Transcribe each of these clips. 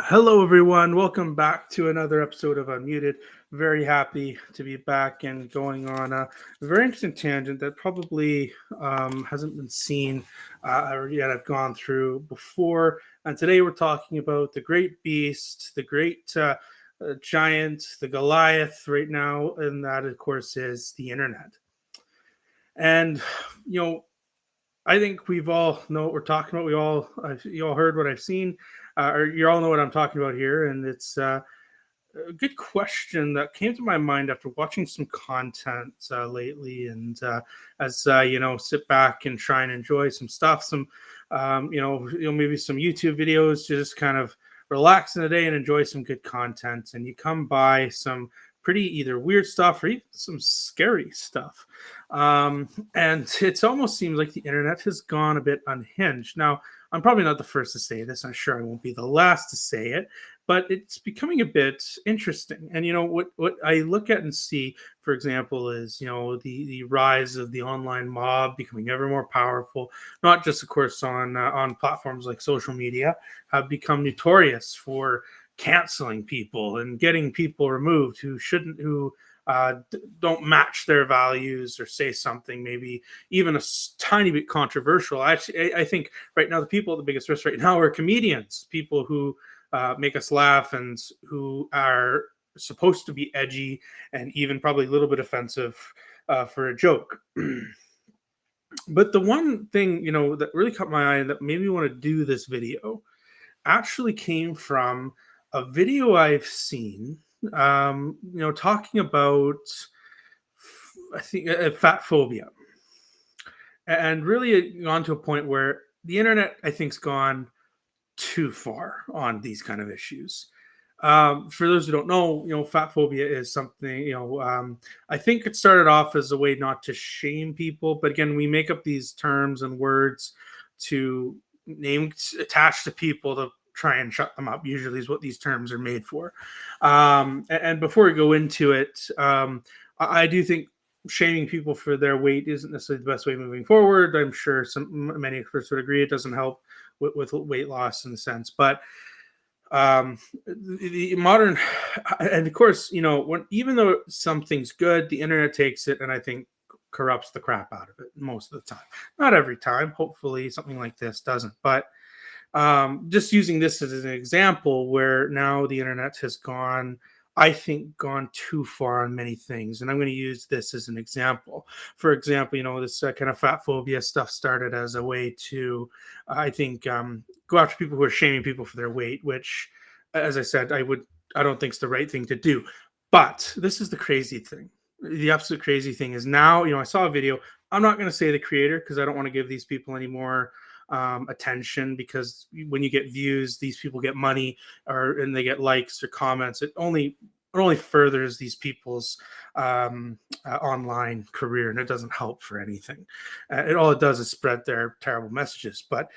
Hello, everyone. Welcome back to another episode of Unmuted. Very happy to be back and going on a very interesting tangent that probably hasn't been seen or yet I've gone through before. And today we're talking about the great beast, the great giant, the Goliath right now. And that, of course, is the internet. And, you know, I think we've all know what we're talking about. You all heard what I've seen, or you all know what I'm talking about here, and it's a good question that came to my mind after watching some content lately, and as sit back and try and enjoy some stuff, some maybe some YouTube videos, just kind of relax in the day and enjoy some good content, and you come by some pretty either weird stuff or even some scary stuff. And it almost seems like the internet has gone a bit unhinged. Now, I'm probably not the first to say this. I'm sure I won't be the last to say it, but it's becoming a bit interesting. And what I look at and see, for example, is the rise of the online mob becoming ever more powerful. Not just, of course, on platforms like social media, have become notorious for canceling people and getting people removed who don't match their values or say something maybe even tiny bit controversial. I think right now the people at the biggest risk right now are comedians, people who make us laugh and who are supposed to be edgy and even probably a little bit offensive for a joke. But the one thing that really caught my eye that made me want to do this video actually came from a video I've seen, talking about, I think, fat phobia, and really gone to a point where the internet, I think, has gone too far on these kind of issues. For those who don't know, fat phobia is something, I think it started off as a way not to shame people, but again, we make up these terms and words to name attached to people to try and shut them up. Usually is what these terms are made for. And before we go into it, I do think shaming people for their weight isn't necessarily the best way moving forward. I'm sure many experts would agree it doesn't help with weight loss in a sense, but the modern, and of course, even though something's good, the internet takes it and I think corrupts the crap out of it most of the time. Not every time, hopefully something like this doesn't, but just using this as an example where now the internet has gone, I think, gone too far on many things. And I'm going to use this as an example. For example, this kind of fat phobia stuff started as a way to, I think, go after people who are shaming people for their weight, which, as I said, I don't think is the right thing to do. But this is the crazy thing. The absolute crazy thing is now, I saw a video. I'm not going to say the creator because I don't want to give these people any more attention, because when you get views, these people get money and they get likes or comments. It only furthers these people's online career, and it doesn't help for anything. All it does is spread their terrible messages. But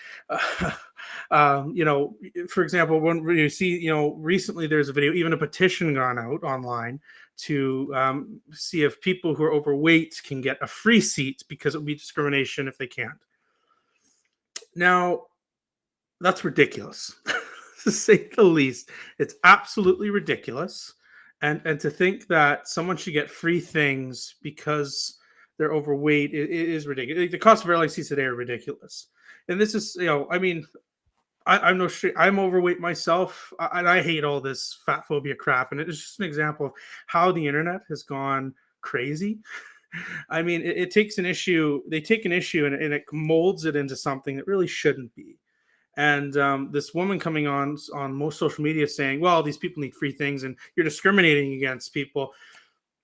for example, when you see, recently there's a video, even a petition gone out online to see if people who are overweight can get a free seat because it would be discrimination if they can't. Now, that's ridiculous, to say the least. It's absolutely ridiculous. And to think that someone should get free things because they're overweight it is ridiculous. The cost of airline seats today are ridiculous. And this is, I mean, I'm no straight. I'm overweight myself, and I hate all this fat phobia crap. And it's just an example of how the internet has gone crazy. I mean, it takes an issue. They take an issue and it molds it into something that really shouldn't be. And this woman coming on most social media saying, "Well, these people need free things, and you're discriminating against people."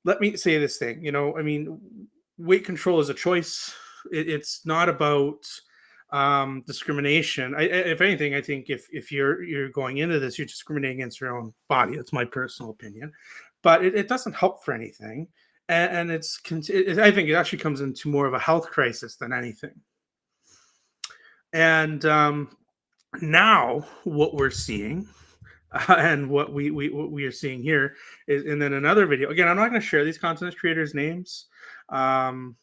Let me say this thing. I mean, weight control is a choice. It's not about discrimination. If anything, I think if you're going into this, you're discriminating against your own body. That's my personal opinion, but it doesn't help for anything. And I think it actually comes into more of a health crisis than anything. And now what we're seeing, and what we are seeing here is, and then another video. Again, I'm not going to share these content creators' names, just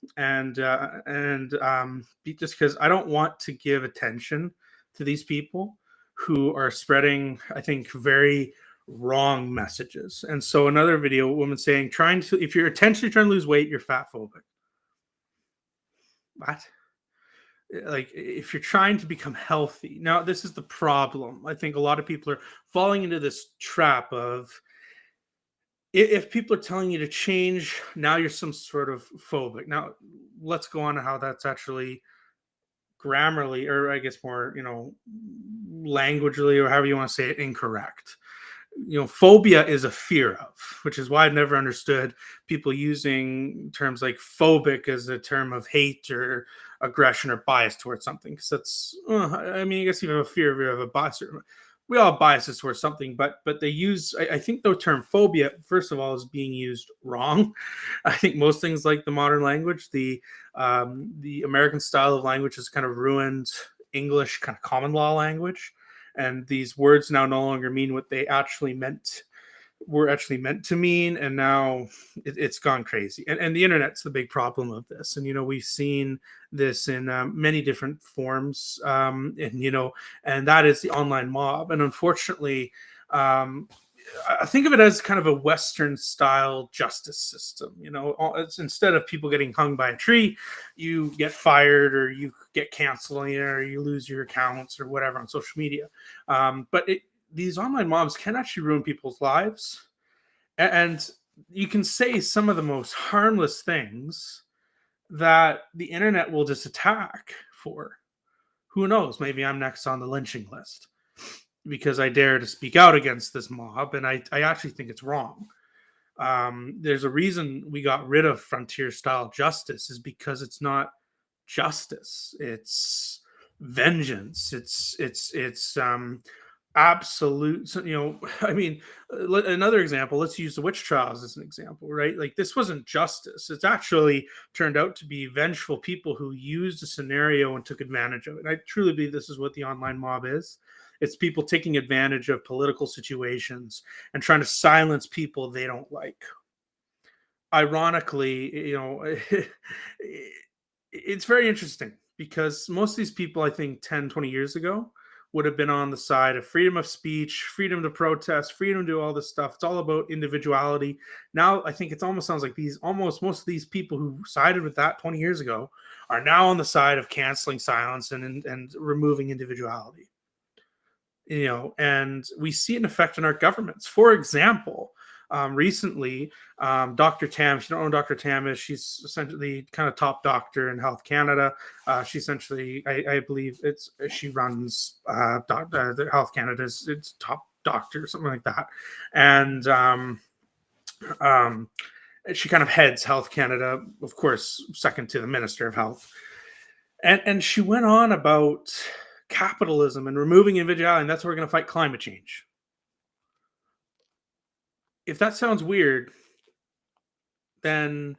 because I don't want to give attention to these people who are spreading, I think, very wrong messages. And so another video, a woman saying, trying to, if you're intentionally trying to lose weight, you're fat phobic. What? Like, if you're trying to become healthy. Now, this is the problem. I think a lot of people are falling into this trap of, if people are telling you to change, now you're some sort of phobic. Now, let's go on to how that's actually grammarly, or I guess more, languagely, or however you want to say it, incorrect. Phobia is a fear of, which is why I've never understood people using terms like phobic as a term of hate or aggression or bias towards something. Because that's, I mean, I guess you have a fear, you have a bias. We all have biases towards something, but they use, I think the term phobia, first of all, is being used wrong. I think most things like the modern language, the American style of language has kind of ruined English kind of common law language, and these words now no longer mean what they actually were actually meant to mean, and now it's gone crazy. And the internet's the big problem of this. And we've seen this in many different forms, and that is the online mob. And unfortunately, I think of it as kind of a Western style justice system. It's, instead of people getting hung by a tree, you get fired or you get canceled, or you lose your accounts or whatever on social media. But these online mobs can actually ruin people's lives. And you can say some of the most harmless things that the internet will just attack for. Who knows? Maybe I'm next on the lynching list because I dare to speak out against this mob, and I actually think it's wrong. There's a reason we got rid of frontier style justice, is because it's not justice, it's vengeance, it's absolute. So, I mean, another example, let's use the witch trials as an example, right? Like, this wasn't justice. It's actually turned out to be vengeful people who used a scenario and took advantage of it. I truly believe this is what the online mob is. It's people taking advantage of political situations and trying to silence people they don't like. Ironically, it's very interesting because most of these people, I think 10, 20 years ago, would have been on the side of freedom of speech, freedom to protest, freedom to do all this stuff. It's all about individuality. Now, I think it almost sounds like most of these people who sided with that 20 years ago are now on the side of canceling silence and removing individuality. And we see an effect in our governments. For example, recently, Dr. Tam, if you don't know who Dr. Tam is, she's essentially the kind of top doctor in Health Canada. She essentially, I believe she runs the Health Canada's its top doctor, something like that. And she kind of heads Health Canada, of course, second to the Minister of Health. And she went on about capitalism and removing individuality, and that's how we're going to fight climate change. If that sounds weird, then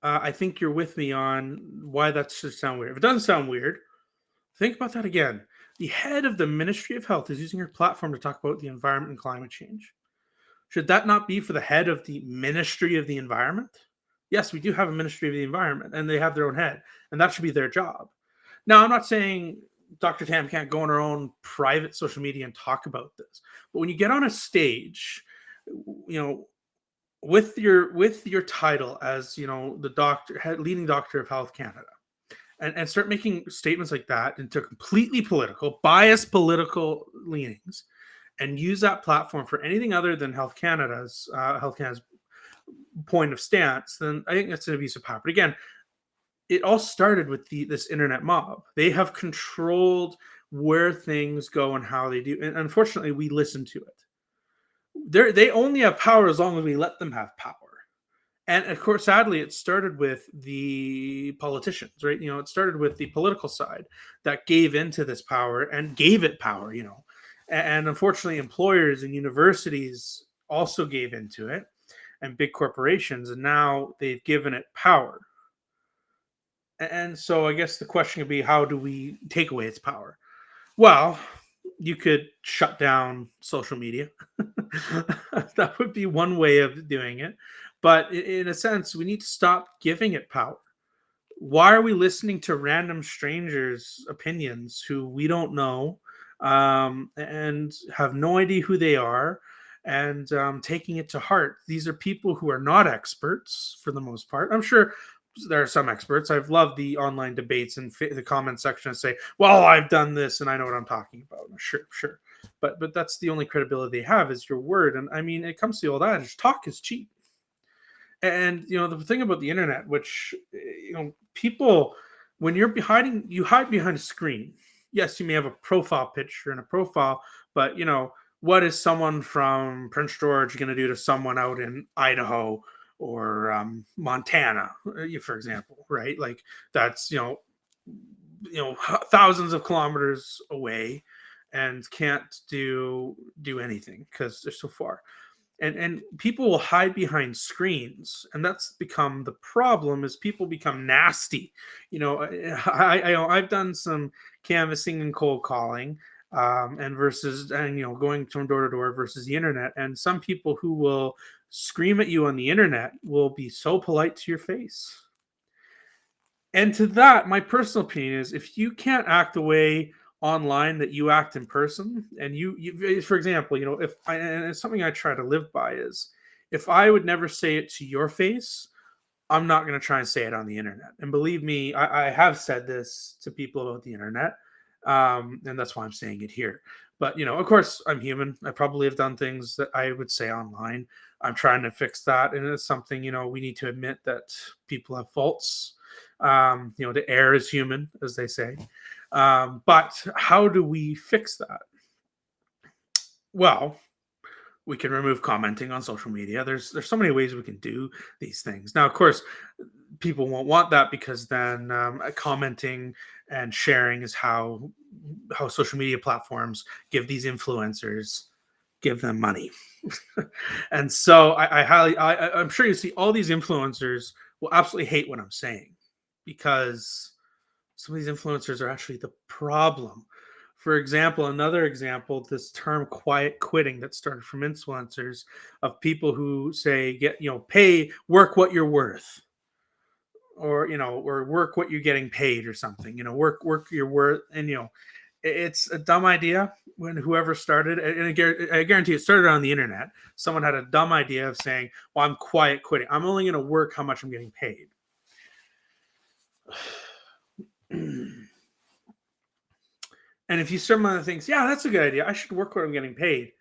I think you're with me on why that should sound weird. If it doesn't sound weird, think about that again. The head of the Ministry of Health is using her platform to talk about the environment and climate change. Should that not be for the head of the Ministry of the Environment? Yes, we do have a Ministry of the Environment, and they have their own head, and that should be their job. Now, I'm not saying Dr. Tam can't go on her own private social media and talk about this, but when you get on a stage, with your title as the leading doctor of Health Canada, and start making statements like that into completely biased political leanings, and use that platform for anything other than Health Canada's point of stance, then I think that's an abuse of power. But again, it all started with this internet mob. They have controlled where things go and how they do, and unfortunately, we listen to it. They only have power as long as we let them have power. And of course, sadly, it started with the politicians, right? It started with the political side that gave into this power and gave it power. And unfortunately, employers and universities also gave into it, and big corporations, and now they've given it power. And so I guess the question would be, how do we take away its power? Well, you could shut down social media. That would be one way of doing it. But in a sense, we need to stop giving it power. Why are we listening to random strangers' opinions who we don't know? and have no idea who they are, and taking it to heart. These are people who are not experts for the most part. I'm sure there are some experts. I've loved the online debates and the comment section and say, "Well, I've done this and I know what I'm talking about." Sure, sure, but that's the only credibility they have is your word. And I mean, it comes to the old adage: talk is cheap. And the thing about the internet, which people, when you hide behind a screen. Yes, you may have a profile picture and a profile, but what is someone from Prince George going to do to someone out in Idaho or Montana, for example, right? Like that's thousands of kilometers away and can't do anything because they're so far. And people will hide behind screens, and that's become the problem. Is people become nasty. I've done some canvassing and cold calling, and going from door to door versus the internet. And some people who will scream at you on the internet will be so polite to your face. And to that, my personal opinion is, if you can't act the way online that you act in person, and you for example, if I, and it's something I try to live by, is if I would never say it to your face, I'm not going to try and say it on the internet. And believe me, I have said this to people about the internet, and that's why I'm saying it here. But of course, I'm human. I probably have done things that I would say online. I'm trying to fix that, and it's something we need to admit that people have faults. The air is human, as they say. But how do we fix that? Well, we can remove commenting on social media. There's so many ways we can do these things. Now, of course, people won't want that, because then commenting and sharing is how social media platforms give these influencers give them money. And so I'm sure you see all these influencers will absolutely hate what I'm saying, because some of these influencers are actually the problem. For example, another example, this term quiet quitting that started from influencers, of people who say, pay, work what you're worth, or work what you're getting paid or something, work your worth. And it's a dumb idea. When whoever started, and I guarantee it started on the internet, someone had a dumb idea of saying, well, I'm quiet quitting, I'm only going to work how much I'm getting paid. And if you start one of the things, yeah, that's a good idea, I should work what I'm getting paid,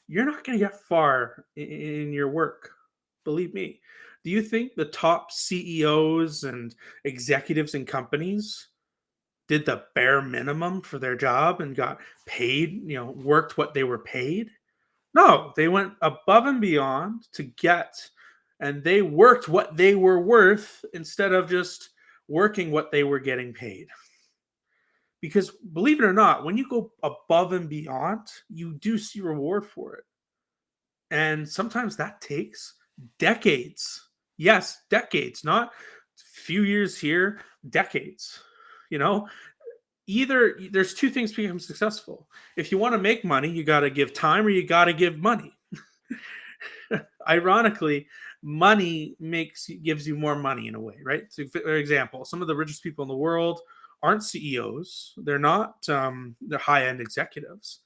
you're not going to get far in your work. Believe me. Do you think the top CEOs and executives in companies did the bare minimum for their job and got paid, worked what they were paid? No, they went above and beyond to get, and they worked what they were worth instead of just working what they were getting paid. Because believe it or not, when you go above and beyond, you do see reward for it. And sometimes that takes decades. Yes, decades, not few years here, decades. You know, Either there's two things to become successful. If you want to make money, you got to give time or you got to give money. Ironically, money gives you more money in a way, right? So, for example, some of the richest people in the world aren't CEOs. They're not they're high-end executives.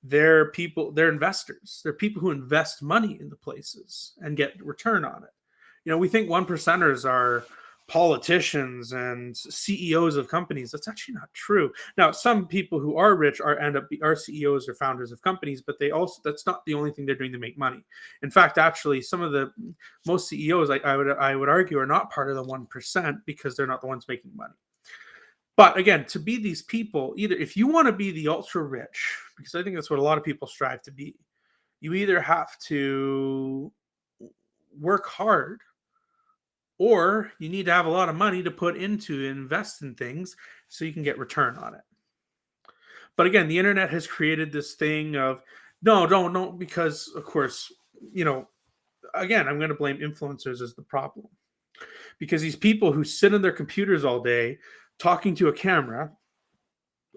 They're people, they're investors. They're people who invest money into places and get return on it. We think one percenters are politicians and CEOs of companies. That's actually not true. Now, some people who are rich are CEOs or founders of companies, but that's not the only thing they're doing to make money. In fact, actually, some of the most CEOs, I would argue, are not part of the 1%, because they're not the ones making money. But again, to be these people, either if you want to be the ultra rich, because I think that's what a lot of people strive to be, you either have to work hard, or you need to have a lot of money to put into invest in things so you can get return on it. But again, the internet has created this thing of no, don't, because of course, again, I'm going to blame influencers as the problem, because these people who sit on their computers all day talking to a camera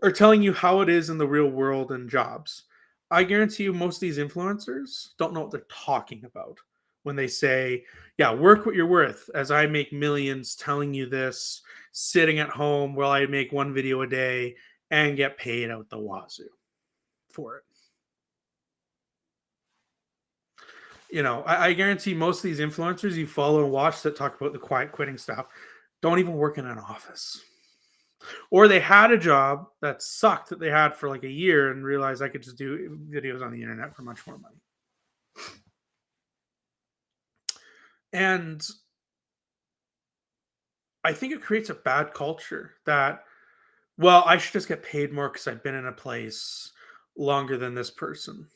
are telling you how it is in the real world and jobs. I guarantee you, most of these influencers don't know what they're talking about when they say, yeah, work what you're worth, as I make millions telling you this, sitting at home while I make one video a day and get paid out the wazoo. for it. I guarantee most of these influencers you follow and watch that talk about the quiet quitting stuff don't even work in an office. Or they had a job that sucked that they had for like a year and realized I could just do videos on the internet for much more money. And I think it creates a bad culture that, well, I should just get paid more because I've been in a place longer than this person.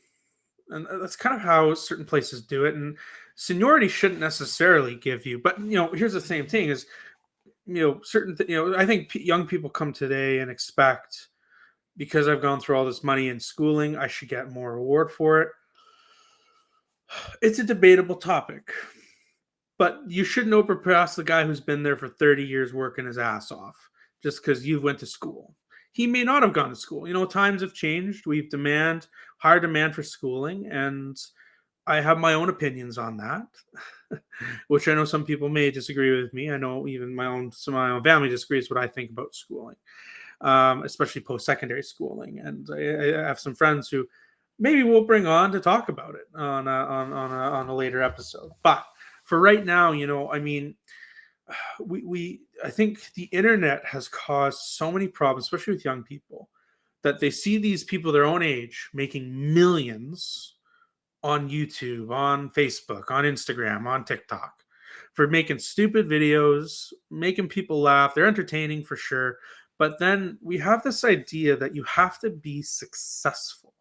And that's kind of how certain places do it. And seniority shouldn't necessarily give you, but here's the same thing is, I think young people come today and expect because I've gone through all this money in schooling, I should get more reward for it. It's a debatable topic, but you shouldn't overpass the guy who's been there for 30 years working his ass off just because you went to school. He may not have gone to school. Times have changed. We've higher demand for schooling, and I have my own opinions on that, which I know some people may disagree with me. I know even some of my own family disagrees what I think about schooling, especially post-secondary schooling. And I have some friends who maybe we'll bring on to talk about it on a later episode. But for right now, I mean, I think the internet has caused so many problems, especially with young people, that they see these people their own age making millions on YouTube, on Facebook, on Instagram, on TikTok for making stupid videos, making people laugh. They're entertaining for sure. But then we have this idea that you have to be successful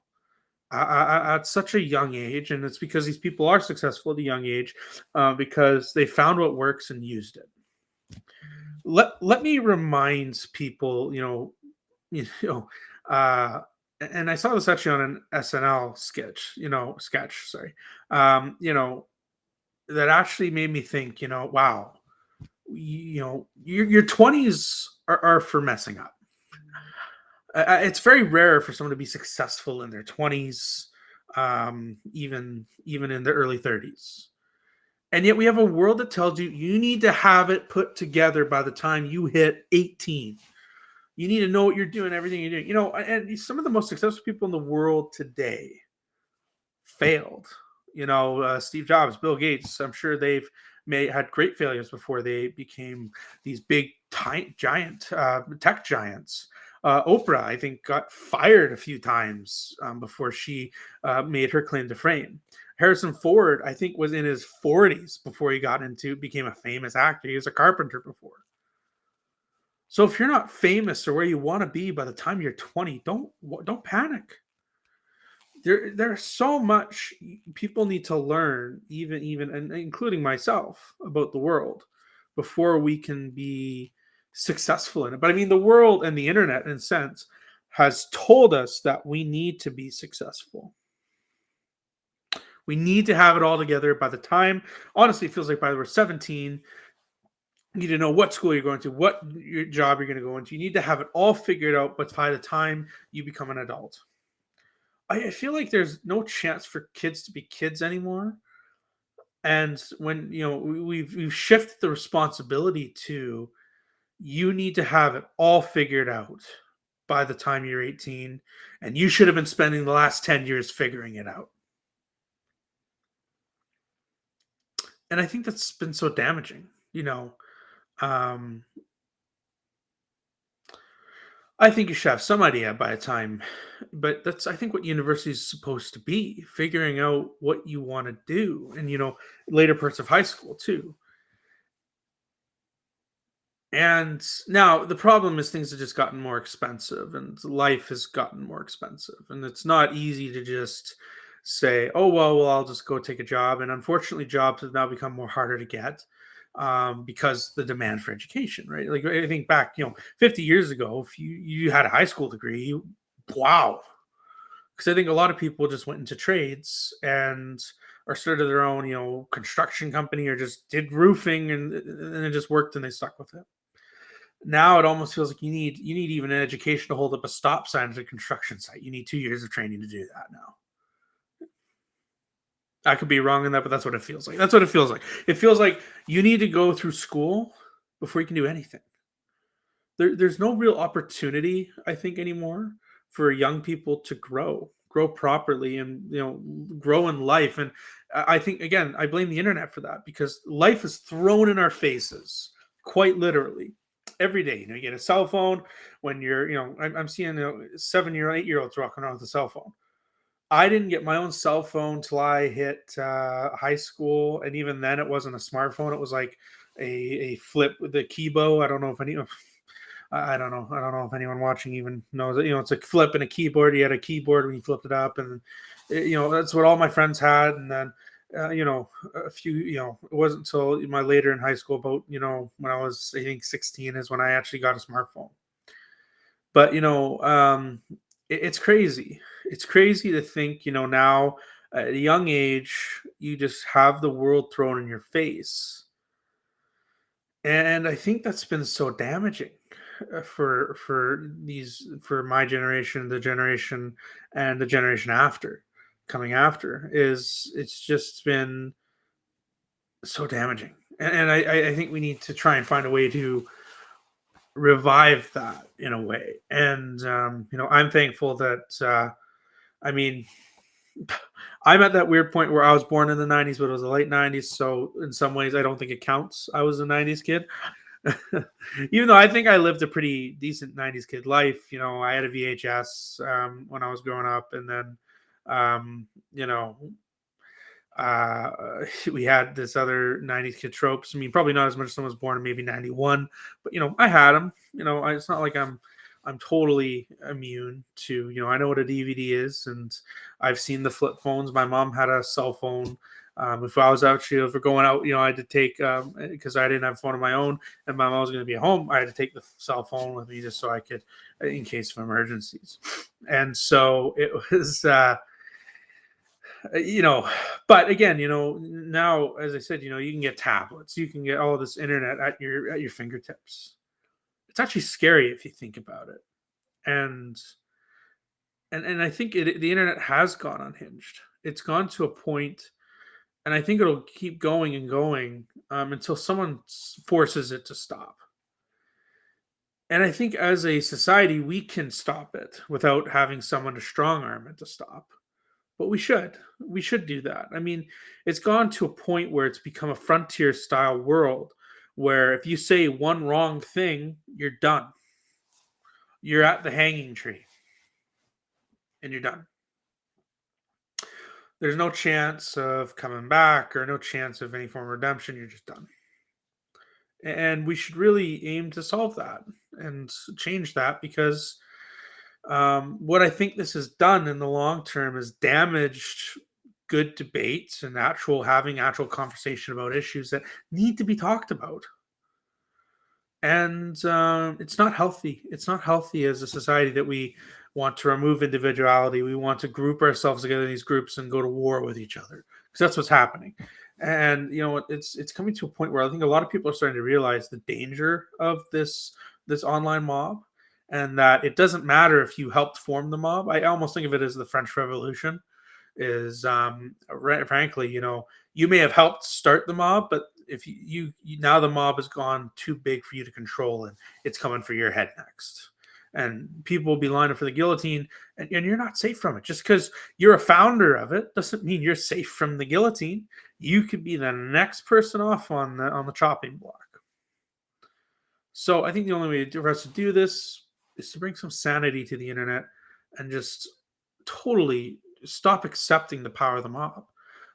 at such a young age. And it's because these people are successful at a young age because they found what works and used it. Let me remind people, you know, uh, and I saw this actually on an SNL sorry, um, you know, that actually made me think, wow, your 20s are for messing up. It's very rare for someone to be successful in their 20s, even in their early 30s. And yet we have a world that tells you need to have it put together by the time you hit 18. You need to know what you're doing, everything you're doing. And some of the most successful people in the world today failed. Steve Jobs, Bill Gates. I'm sure they've had great failures before they became these big giant tech giants. Oprah, I think, got fired a few times before she made her claim to fame. Harrison Ford, I think, was in his 40s before he became a famous actor. He was a carpenter before. So if you're not famous or where you want to be by the time you're 20, don't panic. There's so much people need to learn, even and including myself, about the world before we can be successful in it. But I mean, the world and the internet, in a sense, has told us that we need to be successful. We need to have it all together by the time, honestly, it feels like by the we're 17, you need to know what school you're going to, what your job you're going to go into. You need to have it all figured out, but by the time you become an adult. I feel like there's no chance for kids to be kids anymore. And when we've shifted the responsibility to you need to have it all figured out by the time you're 18, and you should have been spending the last 10 years figuring it out. And I think that's been so damaging. Um, I think you should have some idea by the time, but that's I think what university is supposed to be, figuring out what you want to do, and later parts of high school too. And now the problem is things have just gotten more expensive, and life has gotten more expensive, and it's not easy to just say, "Oh well, I'll just go take a job." And unfortunately, jobs have now become more harder to get because the demand for education, right? Like I think back, 50 years ago, if you had a high school degree, wow. Because I think a lot of people just went into trades and or started their own, construction company or just did roofing and it just worked and they stuck with it. Now it almost feels like you need even an education to hold up a stop sign at a construction site. You need 2 years of training to do that now. I could be wrong in that, but that's what it feels like. That's what it feels like. It feels like you need to go through school before you can do anything. There's no real opportunity, I think, anymore for young people to grow grow properly, and grow in life. And I think, again, I blame the internet for that, because life is thrown in our faces, quite literally, every day. You get a cell phone. When you're, I'm seeing 7-year, 8-year-olds walking around with a cell phone. I didn't get my own cell phone till I hit high school, and even then, it wasn't a smartphone. It was like a flip with the Kibo. I don't know if any. I don't know. I don't know if anyone watching even knows it. It's a flip and a keyboard. You had a keyboard when you flipped it up, and that's what all my friends had. And then, a few, it wasn't until my later in high school, about when I was, I think, 16, is when I actually got a smartphone. But it's crazy. It's crazy to think, now at a young age, you just have the world thrown in your face. And I think that's been so damaging for my generation, the generation, and the generation after, coming after, is it's just been so damaging. And I think we need to try and find a way to revive that in a way. And I'm thankful that I mean, I'm at that weird point where I was born in the 90s, but it was the late 90s. So in some ways, I don't think it counts. I was a 90s kid. Even though I think I lived a pretty decent 90s kid life. I had a VHS when I was growing up. And then, um, you know, uh, we had this other 90s kid tropes. I mean, probably not as much as someone was born in maybe 91, but, I had them. It's not like I'm totally immune to, I know what a DVD is, and I've seen the flip phones. My mom had a cell phone. If I was actually, if we're going out, I had to take, because I didn't have a phone of my own, and my mom was going to be at home, I had to take the cell phone with me just so I could, in case of emergencies. And so it was, you know but again, now, as I said, you can get tablets, you can get all this internet at your fingertips. It's actually scary if you think about it. And and, and I think the internet has gone unhinged. It's gone to a point, and I think it'll keep going and going, until someone forces it to stop. And I think as a society, we can stop it without having someone to strong arm it to stop. But we should do that. I mean, it's gone to a point where it's become a frontier style world, where if you say one wrong thing, you're done. You're at the hanging tree, and you're done. There's no chance of coming back, or no chance of any form of redemption. You're just done. And we should really aim to solve that and change that, because what I think this has done in the long term is damaged good debates and actual conversation about issues that need to be talked about. And it's not healthy. It's not healthy as a society that we want to remove individuality. We want to group ourselves together in these groups and go to war with each other, because that's what's happening. And it's coming to a point where I think a lot of people are starting to realize the danger of this online mob, and that it doesn't matter if you helped form the mob. I almost think of it as the French Revolution. Is frankly, you may have helped start the mob, but if you now, the mob has gone too big for you to control, and it's coming for your head next. And people will be lining up for the guillotine, and you're not safe from it. Just because you're a founder of it doesn't mean you're safe from the guillotine. You could be the next person off on the chopping block. So I think the only way for us to do this is to bring some sanity to the internet, and just totally stop accepting the power of the mob.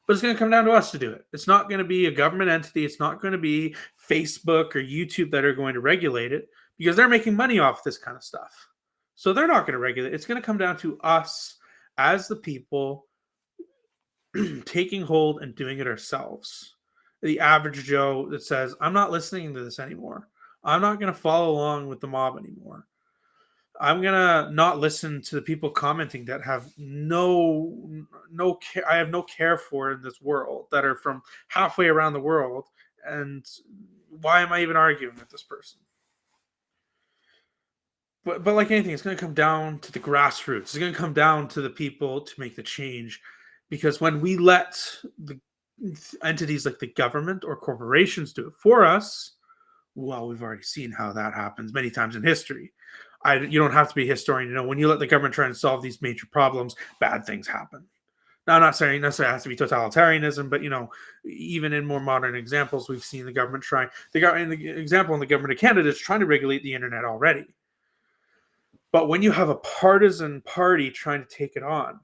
But it's going to come down to us to do it. It's not going to be a government entity. It's not going to be Facebook or YouTube that are going to regulate it, because they're making money off this kind of stuff. So they're not going to regulate it. It's going to come down to us as the people taking hold and doing it ourselves. The average Joe that says, I'm not listening to this anymore. I'm not going to follow along with the mob anymore. I'm gonna not listen to the people commenting that have no care. I have no care for in this world, that are from halfway around the world. And why am I even arguing with this person? But like anything, it's gonna come down to the grassroots. It's gonna come down to the people to make the change, because when we let the entities like the government or corporations do it for us, well, we've already seen how that happens many times in history. You don't have to be a historian to know when you let the government try and solve these major problems, bad things happen. Now, I'm not saying necessarily it has to be totalitarianism, but even in more modern examples, we've seen the government trying. The example in the government of Canada is trying to regulate the internet already. But when you have a partisan party trying to take it on,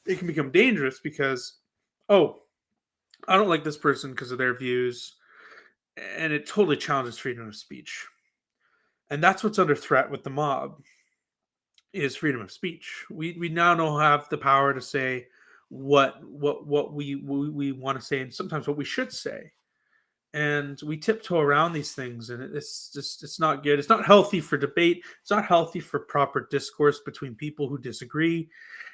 it can become dangerous because, oh, I don't like this person because of their views, and it totally challenges freedom of speech. And that's what's under threat with the mob is freedom of speech. We now don't have the power to say what we want to say, and sometimes what we should say. And we tiptoe around these things, and it's not good. It's not healthy for debate. It's not healthy for proper discourse between people who disagree.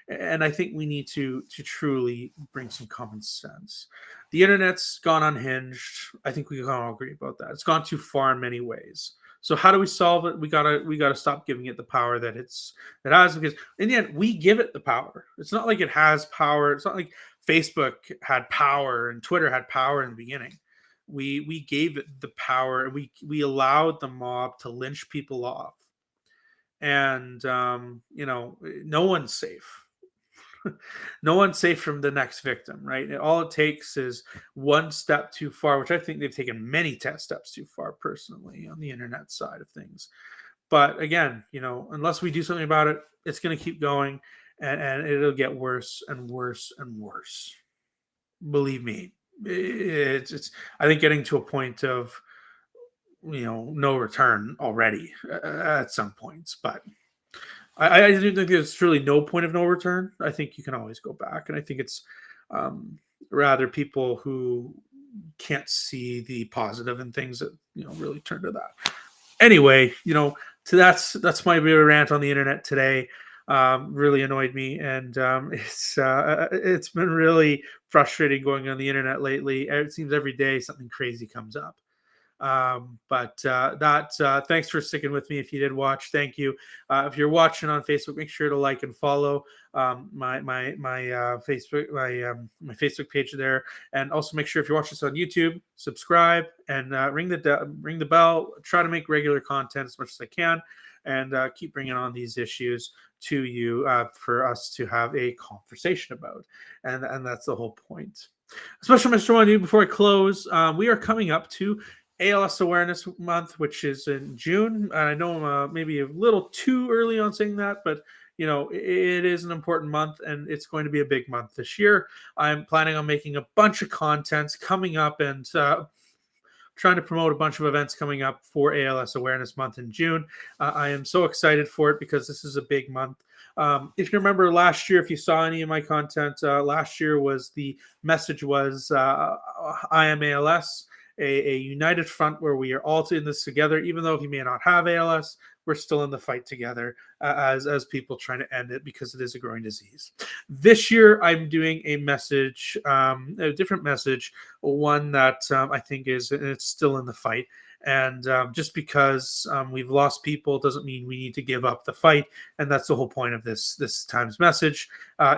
And I think we need to truly bring some common sense. The internet's gone unhinged. I think we can all agree about that. It's gone too far in many ways. So how do we solve it? We gotta stop giving it the power that has, because in the end we give it the power. It's not like it has power. It's not like Facebook had power and Twitter had power in the beginning. We gave it the power. We allowed the mob to lynch people off, and no one's safe. No one's safe from the next victim, right? And all it takes is one step too far, which I think they've taken many steps too far personally on the internet side of things. But again, unless we do something about it, it's going to keep going, and it'll get worse and worse and worse. Believe me, it's I think getting to a point of no return already at some points. But I do think there's truly no point of no return. I think you can always go back, and I think it's rather people who can't see the positive in things that really turn to that. Anyway, so that's my bit of rant on the internet today. Really annoyed me, and it's been really frustrating going on the internet lately. It seems every day something crazy comes up. But thanks for sticking with me. If you did watch, thank you. If you're watching on Facebook, make sure to like and follow my Facebook page there, and also make sure if you watch this on YouTube, subscribe and ring the bell. Try to make regular content as much as I can, and keep bringing on these issues to you for us to have a conversation about, and that's the whole point. A special message I want to do before I close. We are coming up to ALS Awareness Month, which is in June. And I know I'm maybe a little too early on saying that, but it is an important month, and it's going to be a big month this year. I'm planning on making a bunch of contents coming up, and trying to promote a bunch of events coming up for ALS Awareness Month in June. I am so excited for it because this is a big month. If you remember last year, if you saw any of my content, last year the message was I am ALS. A united front where we are all in this together. Even though you may not have ALS, we're still in the fight together as people trying to end it, because it is a growing disease. This year, I'm doing a message, a different message, one that I think it's still in the fight. And just because we've lost people doesn't mean we need to give up the fight. And that's the whole point of this time's message.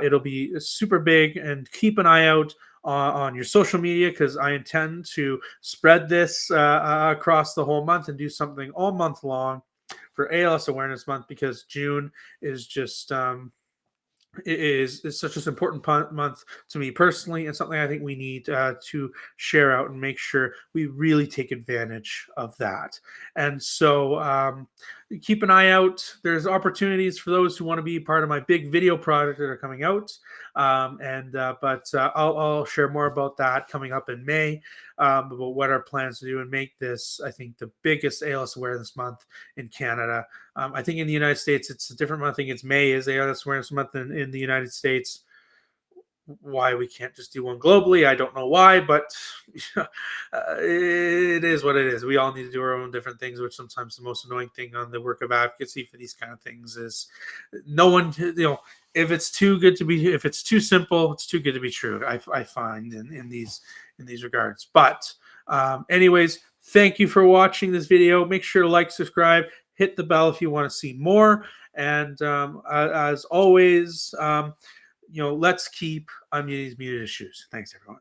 It'll be super big, and keep an eye out on your social media, because I intend to spread this across the whole month and do something all month long for ALS Awareness Month, because June is just is such an important month to me personally, and something I think we need to share out and make sure we really take advantage of that. And so keep an eye out. There's opportunities for those who want to be part of my big video project that are coming out. I'll share more about that coming up in May, about what our plans to do and make this, I think, the biggest ALS Awareness Month in Canada. I think in the United States, it's a different month. I think it's May is ALS Awareness Month in the United States. Why we can't just do one globally, I don't know why, but it is what it is. We all need to do our own different things, which sometimes the most annoying thing on the work of advocacy for these kind of things is no one, if it's too simple, it's too good to be true. I find in these regards. But anyways, thank you for watching this video. Make sure to like, subscribe, hit the bell if you want to see more. And as always, let's keep unmuted these muted issues. Thanks, everyone.